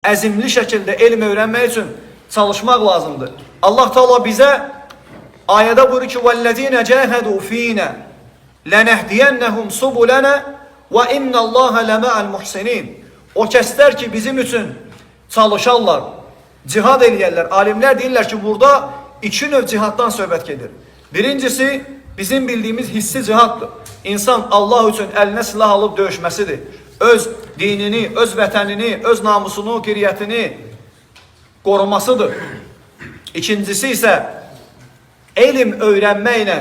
əzimli şəkildə elm öyrənmək üçün çalışmaq lazımdır. Allah Teala bizə ayədə buyurur ki: "Vəllezîne cahadu fînə lenehdiyennehum subulana ve innallaha lema'al muhsinin." O kəslər ki, bizim üçün çalışarlar, cihad eləyərlər. Alimlər deyirlər ki, burada iki növ cihaddan söhbət gedir. Birincisi, bizim bildiyimiz hissi cihaddır. İnsan Allah üçün əlinə silah alıb döyüşməsidir. Öz dinini, öz vətənini, öz namusunu, qiriyyətini qorumasıdır. İkincisi isə elm öyrənməklə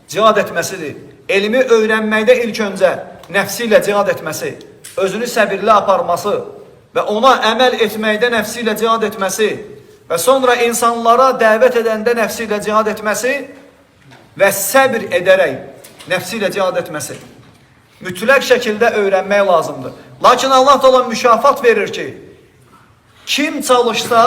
cihad etməsidir. Elmi öyrənməkdə ilk öncə nəfsi ilə cihad etməsi, özünü səbirli aparması və ona əməl etməkdə nəfsi ilə cihad etməsi və sonra insanlara dəvət edəndə nəfsi ilə cihad etməsi və səbir edərək nəfsi ilə cihad etməsi. Mütləq şəkildə öyrənmək lazımdır. Lakin Allah Teala mükafat verir ki, kim çalışsa,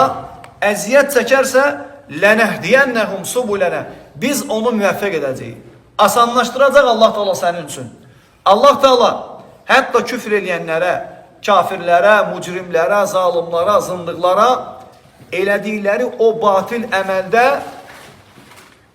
əziyyət çəkərsə, lənəhdiyennəhum subulənə, biz onu müvəffəq edəcəyik. Asanlaşdıracaq Allah Teala sənin üçün. Allah Teala hətta küfr eləyənlərə, kafirlərə, mücrimlərə, zalimlərə, zındıqlara elədikləri o batil əməldə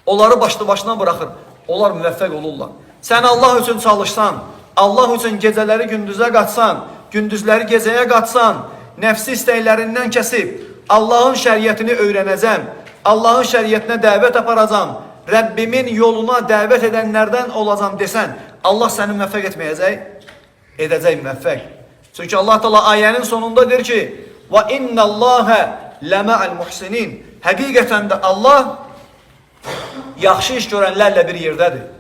onları başlı-başına bırakır. Onlar müvəffəq olurlar. Sən Allah üçün çalışsan, Allah üçün gecələri gündüzə qatsan, gündüzləri gecəyə qatsan, nəfsi istəklərindən kəsib, Allahın şəriətini öyrənəcəm, Allahın şəriətinə dəvət aparacam, Rəbbimin yoluna dəvət edənlərdən olacam desən, Allah səni müvəffəq etməyəcək, edəcək müvəffəq. Çünki Allah Teala ayənin sonunda deyir ki: "Və innallahə ləma'al muhsinin." Həqiqətən də Allah yaxşı iş görənlərlə bir yerdədir.